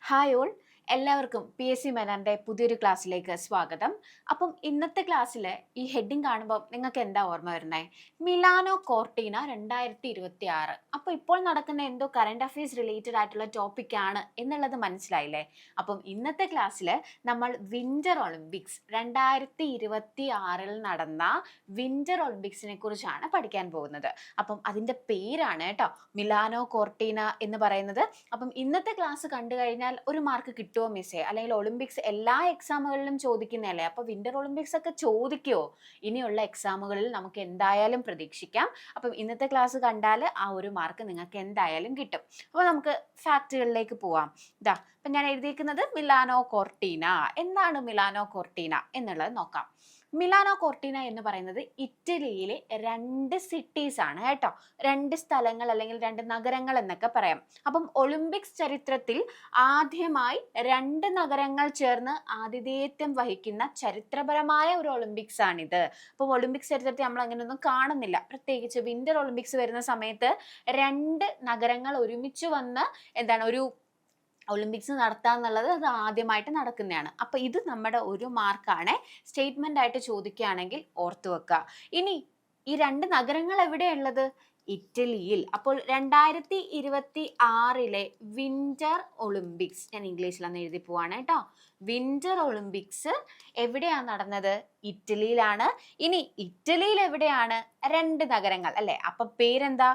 Hi all, എല്ലാവർക്കും P S C മെനന്റെ പുതിയൊരു ക്ലാസ്സിലേക്ക് സ്വാഗതം. അപ്പം ഇന്നത്തെ ക്ലാസ്സിൽ ഈ ഹെഡിങ് കാണുമ്പോൾ നിങ്ങൾക്ക് എന്താ ഓർമ്മ വരുന്നേ? Milano Cortina 2026. അപ്പോൾ ഇപ്പോൾ നടക്കുന്ന എന്തോ കറണ്ട് അഫയേഴ്സ് റിലേറ്റഡ് ആയിട്ടുള്ള ടോപ്പിക്കാണ് എന്നുള്ളത് മനസ്സിലായില്ലേ? അപ്പം ഇന്നത്തെ ക്ലാസ്സിൽ നമ്മൾ വിന്റർ ഒളിമ്പിക്സ് 2026 നടന്ന വിന്റർ ഒളിമ്പിക്സിനെ കുറിച്ചാണ് പഠിക്കാൻ പോകുന്നത്. അപ്പം അതിൻ്റെ പേരാണ് കേട്ടോ മിലാനോ കോർട്ടീന എന്ന് പറയുന്നത്. അപ്പം ഇന്നത്തെ ക്ലാസ് കണ്ടു കഴിഞ്ഞാൽ ഒരു മാർക്ക് കിട്ടുമോ മിസ്സേ? അല്ലെങ്കിൽ ഒളിമ്പിക്സ് എല്ലാ എക്സാമുകളിലും ചോദിക്കുന്നതല്ലേ, അപ്പൊ വിന്റർ ഒളിമ്പിക്സ് ഒക്കെ ചോദിക്കുമോ? ഇനിയുള്ള എക്സാമുകളിൽ നമുക്ക് എന്തായാലും പ്രതീക്ഷിക്കാം. അപ്പം ഇന്നത്തെ ക്ലാസ് കണ്ടാൽ ആ ഒരു മാർക്ക് നിങ്ങൾക്ക് എന്തായാലും കിട്ടും. അപ്പോൾ നമുക്ക് ഫാക്റ്റുകളിലേക്ക് പോവാം. ഇതാ അപ്പൊ ഞാൻ എഴുതിയിരിക്കുന്നത് മിലാനോ കോർട്ടീന. എന്താണ് മിലാനോ കോർട്ടീന എന്നുള്ളത് നോക്കാം. മിലാനോ കോർട്ടീന എന്ന് പറയുന്നത് ഇറ്റലിയിലെ 2 സിറ്റീസ് ആണ് കേട്ടോ. 2 സ്ഥലങ്ങൾ അല്ലെങ്കിൽ 2 നഗരങ്ങൾ എന്നൊക്കെ പറയാം. അപ്പം ഒളിമ്പിക്സ് ചരിത്രത്തിൽ ആദ്യമായി 2 നഗരങ്ങൾ ചേർന്ന് ആതിഥേയത്വം വഹിക്കുന്ന ചരിത്രപരമായ ഒരു ഒളിമ്പിക്സ് ആണിത്. അപ്പം ഒളിമ്പിക്സ് ചരിത്രത്തിൽ നമ്മൾ അങ്ങനെയൊന്നും കാണുന്നില്ല. പ്രത്യേകിച്ച് വിന്റർ ഒളിമ്പിക്സ് വരുന്ന സമയത്ത് 2 നഗരങ്ങൾ ഒരുമിച്ച് വന്ന് ഒരു ഒളിമ്പിക്സ് നടത്താന്നുള്ളത് അത് ആദ്യമായിട്ട് നടക്കുന്നതാണ്. അപ്പൊ ഇത് നമ്മുടെ ഒരു മാർക്കാണ്. സ്റ്റേറ്റ്മെന്റ് ആയിട്ട് ചോദിക്കുകയാണെങ്കിൽ ഓർത്തു വെക്കുക. ഇനി ഈ 2 നഗരങ്ങൾ എവിടെയുള്ളത്? ഇറ്റലിയിൽ. അപ്പോൾ 2026 വിന്റർ ഒളിമ്പിക്സ്, ഞാൻ ഇംഗ്ലീഷിലാണ് എഴുതി പോവാണ് കേട്ടോ. വിന്റർ ഒളിമ്പിക്സ് എവിടെയാണ് നടന്നത്? ഇറ്റലിയിലാണ്. ഇനി ഇറ്റലിയിൽ എവിടെയാണ്? 2 നഗരങ്ങൾ അല്ലെ. അപ്പൊ പേരെന്താ?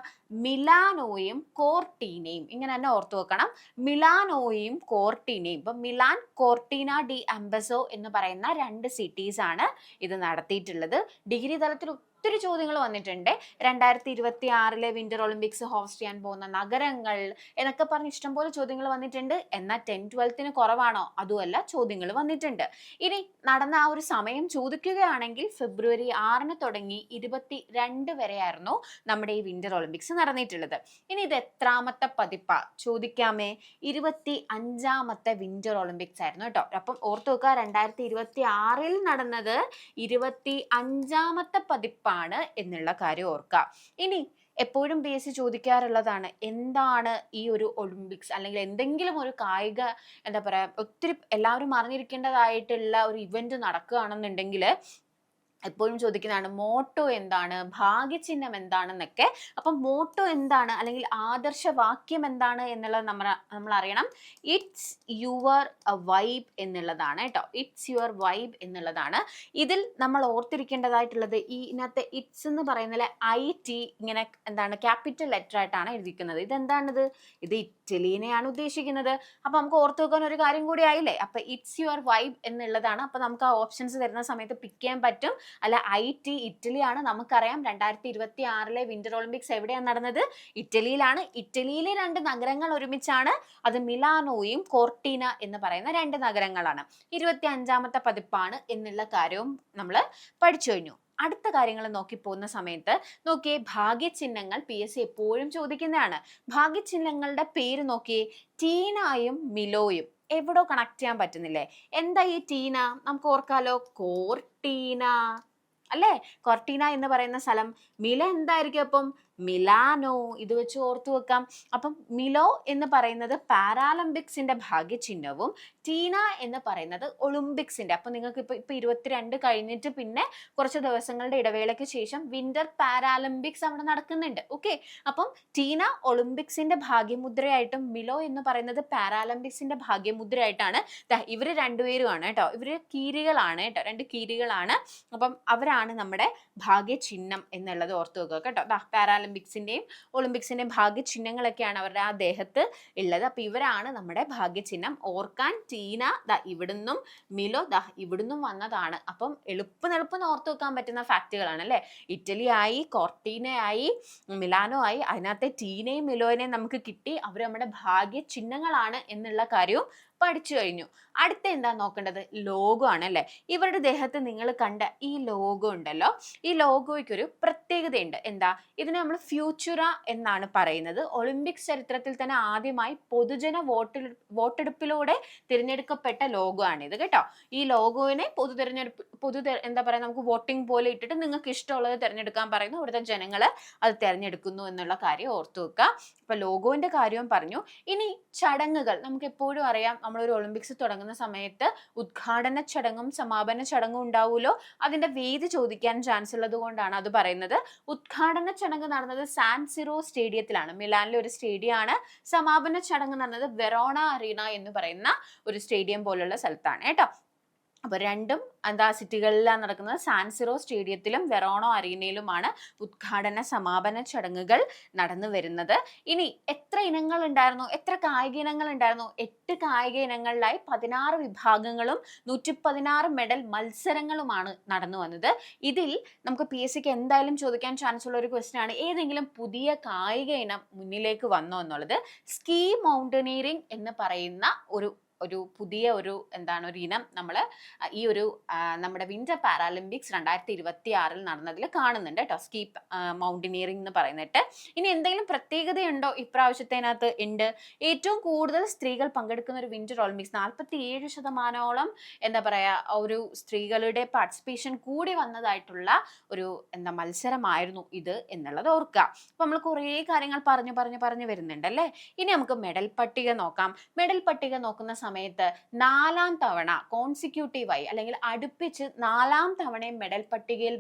മിലാനോയും കോർട്ടീനയും. ഇങ്ങനെ തന്നെ ഓർത്തു വെക്കണം, മിലാനോയും കോർട്ടീനയും. ഇപ്പൊ മിലാൻ, കോർട്ടീന ഡി അംബസോ എന്ന് പറയുന്ന 2 സിറ്റീസ് ആണ് ഇത് നടത്തിയിട്ടുള്ളത്. ഡിഗ്രി തലത്തിൽ ഒത്തിരി ചോദ്യങ്ങൾ വന്നിട്ടുണ്ട്. 2026 വിന്റർ ഒളിമ്പിക്സ് ഹോസ്റ്റ് ചെയ്യാൻ പോകുന്ന നഗരങ്ങൾ എന്നൊക്കെ പറഞ്ഞ് ഇഷ്ടംപോലെ ചോദ്യങ്ങൾ വന്നിട്ടുണ്ട്. എന്നാൽ 10-12 കുറവാണോ? അതുമല്ല, ചോദ്യങ്ങൾ വന്നിട്ടുണ്ട്. ഇനി നടന്ന ആ ഒരു സമയം ചോദിക്കുകയാണെങ്കിൽ ഫെബ്രുവരി 6 തുടങ്ങി 22 വരെയായിരുന്നു നമ്മുടെ ഈ വിന്റർ ഒളിമ്പിക്സ് നടന്നിട്ടുള്ളത്. ഇനി ഇത് എത്രാമത്തെ പതിപ്പാ ചോദിക്കാമേ? 25ാമത്തെ വിന്റർ ഒളിമ്പിക്സ് ആയിരുന്നു കേട്ടോ. അപ്പം ഓർത്തു വെക്കുക, 2026 നടന്നത് 25ാമത്തെ പതിപ്പാണ് എന്നുള്ള കാര്യം ഓർക്കുക. ഇനി എപ്പോഴും പി എസ് സി ചോദിക്കാറുള്ളതാണ്, എന്താണ് ഈ ഒരു ഒളിമ്പിക്സ് അല്ലെങ്കിൽ എന്തെങ്കിലും ഒരു കായിക ഒത്തിരി എല്ലാവരും അറിഞ്ഞിരിക്കേണ്ടതായിട്ടുള്ള ഒരു ഇവന്റ് നടക്കുകയാണെന്നുണ്ടെങ്കിൽ എപ്പോഴും ചോദിക്കുന്നതാണ് മോട്ടോ എന്താണ്, ഭാഗ്യചിഹ്നം എന്താണെന്നൊക്കെ. അപ്പം മോട്ടോ എന്താണ് അല്ലെങ്കിൽ ആദർശവാക്യം എന്താണ് എന്നുള്ളത് നമ്മൾ അറിയണം. ഇറ്റ്സ് യുവർ വൈബ് എന്നുള്ളതാണ് കേട്ടോ. ഇറ്റ്സ് യുവർ വൈബ് എന്നുള്ളതാണ്. ഇതിൽ നമ്മൾ ഓർത്തിരിക്കേണ്ടതായിട്ടുള്ളത്, ഇതിനകത്ത് ഇറ്റ്സ് എന്ന് പറയുന്നതിൽ IT ഇങ്ങനെ ക്യാപിറ്റൽ ലെറ്റർ ആയിട്ടാണ് എഴുതിക്കുന്നത്. ഇതെന്താണിത്? ഇത് ഇറ്റലിനെയാണ് ഉദ്ദേശിക്കുന്നത്. അപ്പൊ നമുക്ക് ഓർത്തു വെക്കാൻ ഒരു കാര്യം കൂടി ആയില്ലേ. അപ്പൊ ഇറ്റ്സ് യുവർ വൈബ് എന്നുള്ളതാണ്. അപ്പൊ നമുക്ക് ആ ഓപ്ഷൻസ് തരുന്ന സമയത്ത് പിക്ക് ചെയ്യാൻ പറ്റും. അല്ല, IT ഇറ്റലിയാണ്. നമുക്കറിയാം 2026 വിന്റർ ഒളിമ്പിക്സ് എവിടെയാണ് നടന്നത്? ഇറ്റലിയിലാണ്. ഇറ്റലിയിലെ 2 നഗരങ്ങൾ ഒരുമിച്ചാണ്. അത് മിലാനോയും കോർട്ടീന എന്ന് പറയുന്ന 2 നഗരങ്ങളാണ്. 25ാമത്തെ പതിപ്പാണ് എന്നുള്ള കാര്യവും നമ്മൾ പഠിച്ചു കഴിഞ്ഞു. അടുത്ത കാര്യങ്ങൾ നോക്കി പോകുന്ന സമയത്ത് നോക്കിയേ, ഭാഗ്യചിഹ്നങ്ങൾ PSC എപ്പോഴും ചോദിക്കുന്നതാണ്. ഭാഗ്യചിഹ്നങ്ങളുടെ പേര് നോക്കിയേ, ടീനായും മിലോയും. എവിടോ കണക്ട് ചെയ്യാൻ പറ്റുന്നില്ലേ? എന്താ ഈ ടീന? നമുക്ക് ഓർക്കാലോ, കോർട്ടീന അല്ലേ. കോർട്ടീന എന്ന് പറയുന്ന സ്ഥലം. മില എന്തായിരിക്കും അപ്പം? മിലാനോ. ഇത് വെച്ച് ഓർത്തു വെക്കാം. അപ്പം മിലോ എന്ന് പറയുന്നത് പാരാലിമ്പിക്സിന്റെ ഭാഗ്യചിഹ്നവും ടീന എന്ന് പറയുന്നത് ഒളിമ്പിക്സിന്റെ. അപ്പൊ നിങ്ങൾക്ക് ഇപ്പൊ 22 കഴിഞ്ഞിട്ട് പിന്നെ കുറച്ച് ദിവസങ്ങളുടെ ഇടവേളയ്ക്ക് ശേഷം വിന്റർ പാരാലിമ്പിക്സ് അവിടെ നടക്കുന്നുണ്ട്. ഓക്കെ, അപ്പം ടീന ഒളിമ്പിക്സിന്റെ ഭാഗ്യമുദ്രയായിട്ടും മിലോ എന്ന് പറയുന്നത് പാരാലിമ്പിക്സിന്റെ ഭാഗ്യമുദ്രയായിട്ടാണ്. ഇവര് രണ്ടുപേരുമാണ് കേട്ടോ. ഇവര് കീരികളാണ് കേട്ടോ, 2 കീരികളാണ്. അപ്പം അവരാണ് നമ്മുടെ ഭാഗ്യചിഹ്നം എന്നുള്ളത് ഓർത്തു വെക്കുക കേട്ടോ. പാരാലിമ്പിക്സിന്റെയും ഒളിമ്പിക്സിന്റെയും ഭാഗ്യചിഹ്നങ്ങളൊക്കെയാണ് അവരുടെ ആ ദേഹത്ത് ഉള്ളത്. അപ്പൊ ഇവരാണ് നമ്മുടെ ഭാഗ്യചിഹ്നം. ഓർക്കാൻ, ടീന ഇവിടുന്നും മിലോ ഇവിടുന്നും വന്നതാണ്. അപ്പം എളുപ്പം ഓർത്തു വെക്കാൻ പറ്റുന്ന ഫാക്റ്റുകളാണ് അല്ലെ. ഇറ്റലി ആയി, കോർട്ടീന ആയി, മിലാനോ ആയി. അതിനകത്തെ ടീനയും മിലോനെയും നമുക്ക് കിട്ടി. അവർ നമ്മുടെ ഭാഗ്യചിഹ്നങ്ങളാണ് എന്നുള്ള കാര്യവും പഠിച്ചു കഴിഞ്ഞു. അടുത്ത എന്താ നോക്കേണ്ടത്? ലോഗോ ആണ് അല്ലെ. ഇവരുടെ ദേഹത്ത് നിങ്ങൾ കണ്ട ഈ ലോഗോ ഉണ്ടല്ലോ, ഈ ലോഗോയ്ക്ക് ഒരു പ്രത്യേകതയുണ്ട്. എന്താ? ഇതിനെ നമ്മൾ ഫ്യൂച്ചുറ എന്നാണ് പറയുന്നത്. ഒളിമ്പിക്സ് ചരിത്രത്തിൽ തന്നെ ആദ്യമായി പൊതുജന വോട്ടെടുപ്പിലൂടെ തിരഞ്ഞെടുക്കപ്പെട്ട ലോഗോ ആണ് ഇത് കേട്ടോ. ഈ ലോഗോവിനെ എന്താ പറയാ, നമുക്ക് വോട്ടിംഗ് പോലെ ഇട്ടിട്ട് നിങ്ങൾക്ക് ഇഷ്ടമുള്ളത് തിരഞ്ഞെടുക്കാൻ പറയുന്നു. ഇവിടുത്തെ ജനങ്ങൾ അത് തിരഞ്ഞെടുക്കുന്നു എന്നുള്ള കാര്യം ഓർത്തു വെക്കുക. ഇപ്പൊ ലോഗോന്റെ കാര്യവും പറഞ്ഞു. ഇനി ചടങ്ങുകൾ, നമുക്ക് എപ്പോഴും അറിയാം, നമ്മളൊരു ഒളിമ്പിക്സ് തുടങ്ങുന്ന സമയത്ത് ഉദ്ഘാടന ചടങ്ങും സമാപന ചടങ്ങും ഉണ്ടാവുമല്ലോ. അതിന്റെ വേദി ചോദിക്കാൻ ചാൻസ് ഉള്ളത് കൊണ്ടാണ് അത് പറയുന്നത്. ഉദ്ഘാടന ചടങ്ങ് നടന്നത് സാൻ സിറോ സ്റ്റേഡിയത്തിലാണ്, മിലാനിലെ ഒരു സ്റ്റേഡിയം ആണ്. സമാപന ചടങ്ങ് നടന്നത് വെറോണ അറീന എന്ന് പറയുന്ന ഒരു സ്റ്റേഡിയം പോലുള്ള സ്ഥലത്താണ് കേട്ടോ. അപ്പൊ രണ്ടും എന്താ സിറ്റികളിലാണ് നടക്കുന്നത്. സാൻസിറോ സ്റ്റേഡിയത്തിലും വെറോണോ അരീനയിലുമാണ് ഉദ്ഘാടന സമാപന ചടങ്ങുകൾ നടന്നു വരുന്നത്. ഇനി എത്ര ഇനങ്ങൾ ഉണ്ടായിരുന്നു? എത്ര കായിക ഇനങ്ങൾ ഉണ്ടായിരുന്നു? 8 കായിക ഇനങ്ങളിലായി 16 വിഭാഗങ്ങളും 116 മെഡൽ മത്സരങ്ങളുമാണ് നടന്നു വന്നത്. ഇതിൽ നമുക്ക് PSCക്ക് എന്തായാലും ചോദിക്കാൻ ചാൻസ് ഉള്ള ഒരു ക്വസ്റ്റ്യൻ ആണ്, ഏതെങ്കിലും പുതിയ കായിക ഇനം മുന്നിലേക്ക് വന്നോ എന്നുള്ളത്. സ്കീ മൗണ്ടനിയറിംഗ് എന്ന് പറയുന്ന ഒരു പുതിയ ഒരു ഇനം നമ്മൾ ഈ ഒരു നമ്മുടെ വിന്റർ പാരാലിമ്പിക്സ് 2026 നടന്നതിൽ കാണുന്നുണ്ട് കേട്ടോ. സ്കീ മൗണ്ടനിയറിംഗ് എന്ന് പറയുന്നിട്ട്. ഇനി എന്തെങ്കിലും പ്രത്യേകതയുണ്ടോ ഇപ്രാവശ്യത്തിനകത്ത്? ഉണ്ട്. ഏറ്റവും കൂടുതൽ സ്ത്രീകൾ പങ്കെടുക്കുന്ന ഒരു വിന്റർ ഒളിമ്പിക്സ്, 47% എന്താ പറയാ ഒരു സ്ത്രീകളുടെ പാർട്ടിസിപ്പേഷൻ കൂടി വന്നതായിട്ടുള്ള ഒരു മത്സരമായിരുന്നു ഇത് എന്നുള്ളത് ഓർക്കുക. അപ്പൊ നമ്മൾ കുറേ കാര്യങ്ങൾ പറഞ്ഞു വരുന്നുണ്ട് അല്ലേ. ഇനി നമുക്ക് മെഡൽ പട്ടിക നോക്കാം. മെഡൽ പട്ടിക നോക്കുന്ന സമയത്ത് 4ാം തവണ കോൺസിക്യൂട്ടീവായി അല്ലെങ്കിൽ അടുപ്പിച്ച് 4ാം തവണയും മെഡൽ പട്ടികയിൽ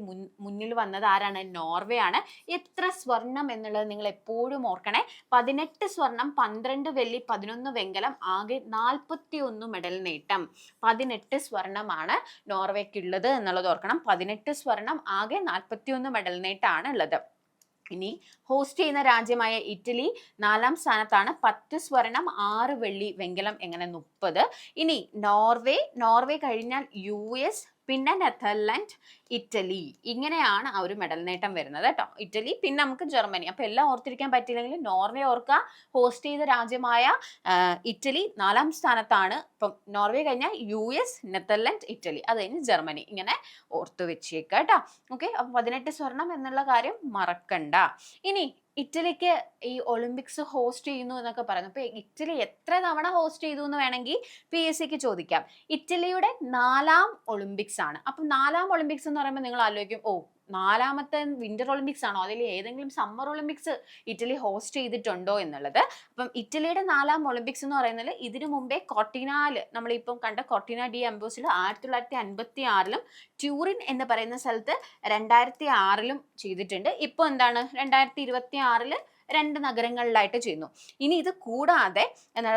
മുന്നിൽ വന്നത് ആരാണ്? നോർവേ ആണ്. എത്ര സ്വർണം എന്നുള്ളത് നിങ്ങൾ എപ്പോഴും ഓർക്കണേ. 18 സ്വർണം, 12 വെള്ളി, 11 വെങ്കലം, ആകെ 41 മെഡൽ നേട്ടം. 18 സ്വർണമാണ് നോർവേക്കുള്ളത് എന്നുള്ളത് ഓർക്കണം. 18 സ്വർണം, ആകെ 41 മെഡൽ നേട്ടമാണ് ഉള്ളത്. ഇനി ഹോസ്റ്റ് ചെയ്യുന്ന രാജ്യമായ ഇറ്റലി 4ാം സ്ഥാനത്താണ്. 10 സ്വർണം, 6 വെള്ളി, വെങ്കലം, എങ്ങനെ 30. ഇനി നോർവേ കഴിഞ്ഞാൽ US, പിന്നെ നെതർലാൻഡ്, ഇറ്റലി, ഇങ്ങനെയാണ് ആ ഒരു മെഡൽ നേട്ടം വരുന്നത് കേട്ടോ. ഇറ്റലി, പിന്നെ നമുക്ക് ജർമ്മനി. അപ്പൊ എല്ലാം ഓർത്തിരിക്കാൻ പറ്റിയില്ലെങ്കിൽ നോർവേ ഓർക്കുക. ഹോസ്റ്റ് ചെയ്ത രാജ്യമായ ഇറ്റലി 4ാം സ്ഥാനത്താണ്. ഇപ്പം നോർവേ കഴിഞ്ഞാൽ US, നെതർലാൻഡ്, ഇറ്റലി, അത് കഴിഞ്ഞ് ജർമ്മനി, ഇങ്ങനെ ഓർത്തു വെച്ചേക്കുക കേട്ടോ. ഓക്കെ, അപ്പൊ 18 സ്വർണം എന്നുള്ള കാര്യം മറക്കണ്ട. ഇനി ഇറ്റലിക്ക് ഈ ഒളിമ്പിക്സ് ഹോസ്റ്റ് ചെയ്യുന്നു എന്നൊക്കെ പറയുന്നു. അപ്പൊ ഇറ്റലി എത്ര തവണ ഹോസ്റ്റ് ചെയ്തു എന്ന് വേണമെങ്കിൽ PSCക്ക് ചോദിക്കാം. ഇറ്റലിയുടെ 4ാം ഒളിമ്പിക്സ് ആണ്. അപ്പം 4ാം ഒളിമ്പിക്സ് എന്ന് പറയുമ്പോൾ നിങ്ങൾ ആലോചിക്കും, ഓ 4ാമത്തെ വിന്റർ ഒളിമ്പിക്സ് ആണോ, അതിൽ ഏതെങ്കിലും സമ്മർ ഒളിമ്പിക്സ് ഇറ്റലി ഹോസ്റ്റ് ചെയ്തിട്ടുണ്ടോ എന്നുള്ളത്. അപ്പം ഇറ്റലിയുടെ 4ാം ഒളിമ്പിക്സ് എന്ന് പറയുന്നത് ഇതിനു മുമ്പേ കൊർട്ടിനാല്, നമ്മളിപ്പം കണ്ട കൊർട്ടിന ഡി അംബോസിൽ 1956 ട്യൂറിൻ എന്ന് പറയുന്ന സ്ഥലത്ത് 2006 ചെയ്തിട്ടുണ്ട്. ഇപ്പോൾ 2026 2 നഗരങ്ങളിലായിട്ട് ചെയ്യുന്നു. ഇനി ഇത് കൂടാതെ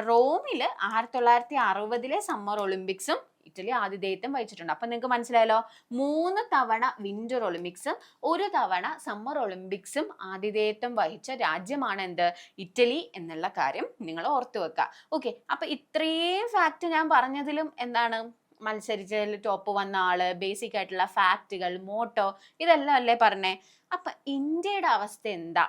റോമിൽ 1960 സമ്മർ ഒളിമ്പിക്സും ഇറ്റലി ആതിഥേയത്വം വഹിച്ചിട്ടുണ്ട്. അപ്പൊ നിങ്ങൾക്ക് മനസ്സിലായല്ലോ, 3 തവണ വിന്റർ ഒളിമ്പിക്സും 1 തവണ സമ്മർ ഒളിമ്പിക്സും ആതിഥേയത്വം വഹിച്ച രാജ്യമാണ് ഇറ്റലി എന്നുള്ള കാര്യം നിങ്ങൾ ഓർത്തു വെക്കുക. ഓക്കെ, അപ്പൊ ഇത്രയും ഫാക്ട് ഞാൻ പറഞ്ഞതിലും മത്സരിച്ചതിൽ ടോപ്പ് വന്ന ആള്, ബേസിക് ആയിട്ടുള്ള ഫാക്റ്റുകൾ, മോട്ടോ, ഇതെല്ലാം അല്ലേ പറഞ്ഞേ. അപ്പൊ ഇന്ത്യയുടെ അവസ്ഥ എന്താ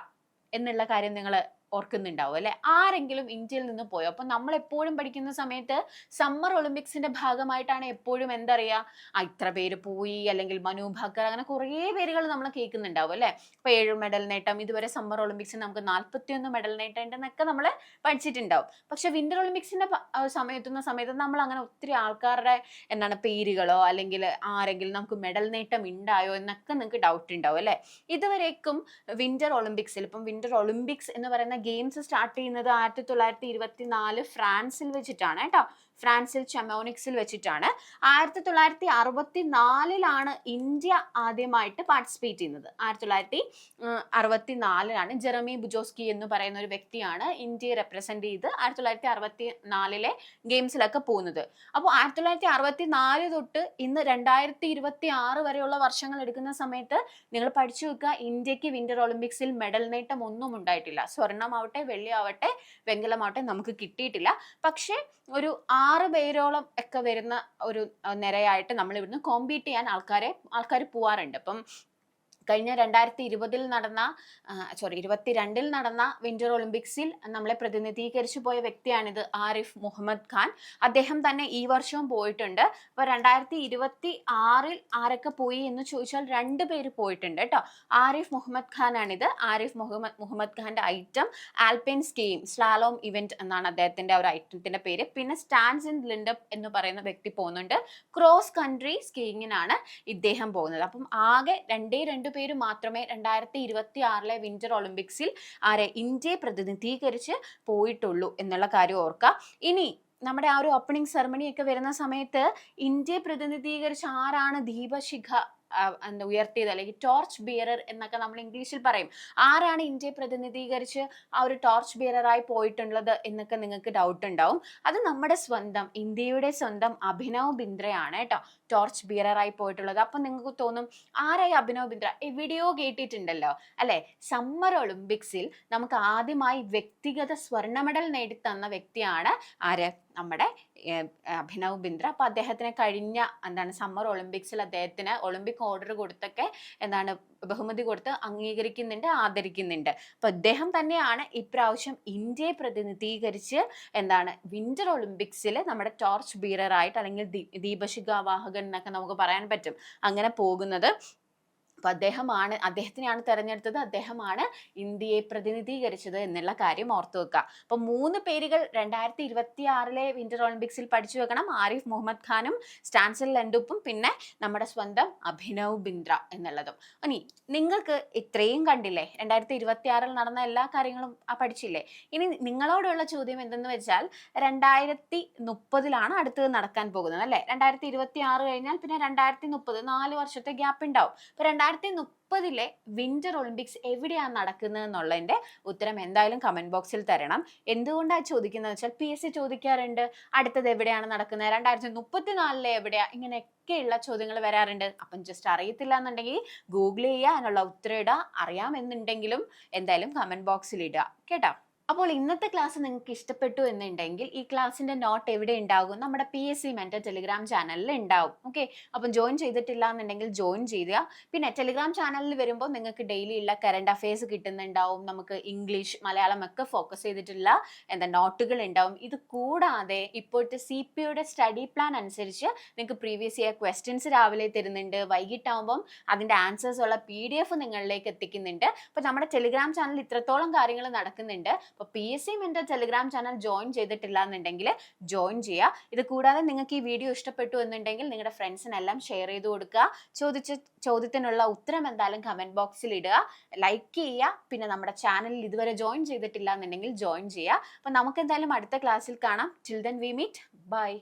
എന്നുള്ള കാര്യം നിങ്ങൾ ഓർക്കുന്നുണ്ടാവും അല്ലെ. ആരെങ്കിലും ഇന്ത്യയിൽ നിന്ന് പോയോ? അപ്പൊ നമ്മൾ എപ്പോഴും പഠിക്കുന്ന സമയത്ത് സമ്മർ ഒളിമ്പിക്സിന്റെ ഭാഗമായിട്ടാണ് എപ്പോഴും ഇത്ര പേര് പോയി, അല്ലെങ്കിൽ മനു ഭാക്കർ, അങ്ങനെ കുറേ പേരുകൾ നമ്മൾ കേൾക്കുന്നുണ്ടാവും അല്ലെ. ഇപ്പൊ 7 മെഡൽ നേട്ടം, ഇതുവരെ സമ്മർ ഒളിമ്പിക്സിന് നമുക്ക് 41 മെഡൽ നേട്ടം ഉണ്ടെന്നൊക്കെ നമ്മൾ പഠിച്ചിട്ടുണ്ടാവും. പക്ഷെ വിന്റർ ഒളിമ്പിക്സിന്റെ സമയത്ത് നമ്മൾ അങ്ങനെ ഒത്തിരി ആൾക്കാരുടെ പേരുകളോ അല്ലെങ്കിൽ ആരെങ്കിലും നമുക്ക് മെഡൽ നേട്ടം ഉണ്ടായോ എന്നൊക്കെ നിങ്ങൾക്ക് ഡൗട്ട് ഉണ്ടാവും അല്ലെ. ഇതുവരേക്കും വിന്റർ ഒളിമ്പിക്സിൽ, ഇപ്പം വിന്റർ ഒളിമ്പിക്സ് എന്ന് പറയുന്ന ഗെയിംസ് സ്റ്റാർട്ട് ചെയ്യുന്നത് 1924 ഫ്രാൻസിൽ വെച്ചിട്ടാണ് കേട്ടോ. ഫ്രാൻസിൽ ചെമോനിക്സിൽ വെച്ചിട്ടാണ്. 1964 ഇന്ത്യ ആദ്യമായിട്ട് പാർട്ടിസിപ്പേറ്റ് ചെയ്യുന്നത്. 1964 ജെറമി ബുജോസ്കി എന്ന് പറയുന്ന ഒരു വ്യക്തിയാണ് ഇന്ത്യയെ റെപ്രസെന്റ് ചെയ്ത് 1964 ഗെയിംസിലൊക്കെ പോകുന്നത്. അപ്പോൾ 1964 തൊട്ട് ഇന്ന് 2026 വരെയുള്ള വർഷങ്ങൾ എടുക്കുന്ന സമയത്ത് നിങ്ങൾ പഠിച്ചു വെക്കുക, ഇന്ത്യക്ക് വിന്റർ ഒളിമ്പിക്സിൽ മെഡൽ നേട്ടം ഒന്നും ഉണ്ടായിട്ടില്ല. സ്വർണ്ണമാവട്ടെ, വെള്ളിയാവട്ടെ, വെങ്കലമാവട്ടെ നമുക്ക് കിട്ടിയിട്ടില്ല. പക്ഷെ ഒരു 6 പേരോളം ഒക്കെ വരുന്ന ഒരു നിരയായിട്ട് നമ്മൾ ഇവിടുന്ന് കോമ്പീറ്റ് ചെയ്യാൻ ആൾക്കാർ പോവാറുണ്ട്. അപ്പം കഴിഞ്ഞ 2020 നടന്ന 22 നടന്ന വിന്റർ ഒളിമ്പിക്സിൽ നമ്മളെ പ്രതിനിധീകരിച്ചു പോയ വ്യക്തിയാണിത്, ആരിഫ് മുഹമ്മദ് ഖാൻ. അദ്ദേഹം തന്നെ ഈ വർഷവും പോയിട്ടുണ്ട്. അപ്പൊ 2026 ആരൊക്കെ പോയി എന്ന് ചോദിച്ചാൽ 2 പേര് പോയിട്ടുണ്ട് കേട്ടോ. ആരിഫ് മുഹമ്മദ് ഖാൻ ആണിത്. ആരിഫ് മുഹമ്മദ് ഖാന്റെ item alpine skiing slalom event എന്നാണ് അദ്ദേഹത്തിന്റെ ഒരു ഐറ്റത്തിന്റെ പേര്. പിന്നെ സ്റ്റാൻസിൻ ലിൻഡപ്പ് എന്ന് പറയുന്ന വ്യക്തി പോകുന്നുണ്ട്. ക്രോസ് കൺട്രി സ്കീയിങ്ങിനാണ് ഇദ്ദേഹം പോകുന്നത്. അപ്പം ആകെ 2 പേര് മാത്രമേ 2026 വിന്റർ ഒളിമ്പിക്സിൽ ഇന്ത്യയെ പ്രതിനിധീകരിച്ച് പോയിട്ടുള്ളൂ എന്നുള്ള കാര്യം ഓർക്കുക. ഇനി നമ്മുടെ ആ ഒരു ഓപ്പണിംഗ് സെറമണി ഒക്കെ വരുന്ന സമയത്ത് ഇന്ത്യയെ പ്രതിനിധീകരിച്ച് ആരാണ് ദീപശിഖ ഉയർത്തിയത്, അല്ലെങ്കിൽ ടോർച്ച് ബിയറർ എന്നൊക്കെ നമ്മൾ ഇംഗ്ലീഷിൽ പറയും. ആരാണ് ഇന്ത്യയെ പ്രതിനിധീകരിച്ച് ആ ഒരു ടോർച്ച് ബിയററായി പോയിട്ടുള്ളത് എന്നൊക്കെ നിങ്ങൾക്ക് ഡൗട്ട് ഉണ്ടാവും. അത് നമ്മുടെ സ്വന്തം ഇന്ത്യയുടെ സ്വന്തം അഭിനവ് ബിന്ദ്രയാണ് കേട്ടോ ടോർച്ച് ബിയററായി പോയിട്ടുള്ളത്. അപ്പൊ നിങ്ങൾക്ക് തോന്നും ആരായി അഭിനവ് ബിന്ദ്ര, എവിടെയോ കേട്ടിട്ടുണ്ടല്ലോ അല്ലെ. സമ്മർ ഒളിമ്പിക്സിൽ നമുക്ക് ആദ്യമായി വ്യക്തിഗത സ്വർണ്ണ മെഡൽ നേടിത്തന്ന വ്യക്തിയാണ് ആര്, നമ്മുടെ അഭിനവ് ബിന്ദ്ര. അപ്പൊ അദ്ദേഹത്തിന് കഴിഞ്ഞ സമ്മർ ഒളിമ്പിക്സിൽ അദ്ദേഹത്തിന് ഒളിമ്പിക് ഓർഡർ കൊടുത്തൊക്കെ ബഹുമതി കൊടുത്ത് അംഗീകരിക്കുന്നുണ്ട്, ആദരിക്കുന്നുണ്ട്. അപ്പൊ അദ്ദേഹം തന്നെയാണ് ഇപ്രാവശ്യം ഇന്ത്യയെ പ്രതിനിധീകരിച്ച് വിന്റർ ഒളിമ്പിക്സിൽ നമ്മുടെ ടോർച്ച് ബീറർ ആയിട്ട്, അല്ലെങ്കിൽ ദീപശിഖ വാഹകൻ എന്നൊക്കെ നമുക്ക് പറയാൻ പറ്റും, അങ്ങനെ പോകുന്നത്. അപ്പൊ അദ്ദേഹത്തിനെയാണ് തെരഞ്ഞെടുത്തത്, അദ്ദേഹമാണ് ഇന്ത്യയെ പ്രതിനിധീകരിച്ചത് എന്നുള്ള കാര്യം ഓർത്തു വെക്കുക. അപ്പൊ 3 പേരുകൾ 2026 വിന്റർ ഒളിമ്പിക്സിൽ പഠിച്ചു വെക്കണം. ആരിഫ് മുഹമ്മദ് ഖാനും സ്റ്റാൻസിൻ ലിൻഡപ്പും പിന്നെ നമ്മുടെ സ്വന്തം അഭിനവ് ബിന്ദ്ര എന്നുള്ളതും. ഇനി നിങ്ങൾക്ക് ഇത്രയും കണ്ടില്ലേ, 2026 നടന്ന എല്ലാ കാര്യങ്ങളും പഠിച്ചില്ലേ. ഇനി നിങ്ങളോടുള്ള ചോദ്യം എന്തെന്ന് വെച്ചാൽ 2030 അടുത്തത് നടക്കാൻ പോകുന്നത് അല്ലെ. 2026 കഴിഞ്ഞാൽ പിന്നെ 2030, 4 വർഷത്തെ ഗ്യാപ്പ് ഉണ്ടാവും. ഇപ്പൊ 2030 വിന്റർ ഒളിമ്പിക്സ് എവിടെയാണ് നടക്കുന്നത് എന്നുള്ളതിന്റെ ഉത്തരം എന്തായാലും കമന്റ് ബോക്സിൽ തരണം. എന്തുകൊണ്ടാണ് ചോദിക്കുന്നത് വെച്ചാൽ PSC ചോദിക്കാറുണ്ട്, അടുത്തത് എവിടെയാണ് നടക്കുന്നത്, 2034 എവിടെയാ, ഇങ്ങനെയൊക്കെയുള്ള ചോദ്യങ്ങൾ വരാറുണ്ട്. അപ്പം ജസ്റ്റ് അറിയത്തില്ല എന്നുണ്ടെങ്കിൽ ഗൂഗിൾ ചെയ്യുക, അതിനുള്ള ഉത്തരം ഇടുക. അറിയാമെന്നുണ്ടെങ്കിലും എന്തായാലും കമന്റ് ബോക്സിൽ ഇടുക കേട്ടോ. അപ്പോൾ ഇന്നത്തെ ക്ലാസ് നിങ്ങൾക്ക് ഇഷ്ടപ്പെട്ടു എന്നുണ്ടെങ്കിൽ ഈ ക്ലാസ്സിന്റെ നോട്ട് എവിടെ ഉണ്ടാകും, നമ്മുടെ PSC മെന്റർ ടെലിഗ്രാം ചാനലിൽ ഉണ്ടാവും. ഓക്കെ, അപ്പം ജോയിൻ ചെയ്തിട്ടില്ല എന്നുണ്ടെങ്കിൽ ജോയിൻ ചെയ്യുക. പിന്നെ ടെലിഗ്രാം ചാനലിൽ വരുമ്പോൾ നിങ്ങൾക്ക് ഡെയിലി ഉള്ള കറണ്ട് അഫയേഴ്സ് കിട്ടുന്നുണ്ടാവും. നമുക്ക് ഇംഗ്ലീഷ്, മലയാളം ഒക്കെ ഫോക്കസ് ചെയ്തിട്ടുള്ള നോട്ടുകൾ ഉണ്ടാവും. ഇത് കൂടാതെ ഇപ്പോഴത്തെ CPOയുടെ സ്റ്റഡി പ്ലാൻ അനുസരിച്ച് നിങ്ങൾക്ക് പ്രീവിയസ് ഇയർ ക്വസ്റ്റ്യൻസ് രാവിലെ തരുന്നുണ്ട്. വൈകിട്ടാവുമ്പം അതിന്റെ ആൻസേഴ്സ് ഉള്ള PDF നിങ്ങളിലേക്ക് എത്തിക്കുന്നുണ്ട്. അപ്പൊ നമ്മുടെ ടെലിഗ്രാം ചാനൽ ഇത്രത്തോളം കാര്യങ്ങൾ നടക്കുന്നുണ്ട്. അപ്പോൾ PSC mentor Telegram channel join ചെയ്തിട്ടില്ല എന്നുണ്ടെങ്കിൽ ജോയിൻ ചെയ്യുക. ഇത് കൂടാതെ നിങ്ങൾക്ക് ഈ വീഡിയോ ഇഷ്ടപ്പെട്ടു എന്നുണ്ടെങ്കിൽ നിങ്ങളുടെ ഫ്രണ്ട്സിനെല്ലാം ഷെയർ ചെയ്ത് കൊടുക്കുക. ചോദ്യത്തിനുള്ള ഉത്തരം എന്തായാലും കമന്റ് ബോക്സിൽ ഇടുക, ലൈക്ക് ചെയ്യുക. പിന്നെ നമ്മുടെ ചാനലിൽ ഇതുവരെ ജോയിൻ ചെയ്തിട്ടില്ല എന്നുണ്ടെങ്കിൽ ജോയിൻ ചെയ്യുക. അപ്പൊ നമുക്ക് എന്തായാലും അടുത്ത ക്ലാസ്സിൽ കാണാം. Till then we meet. By.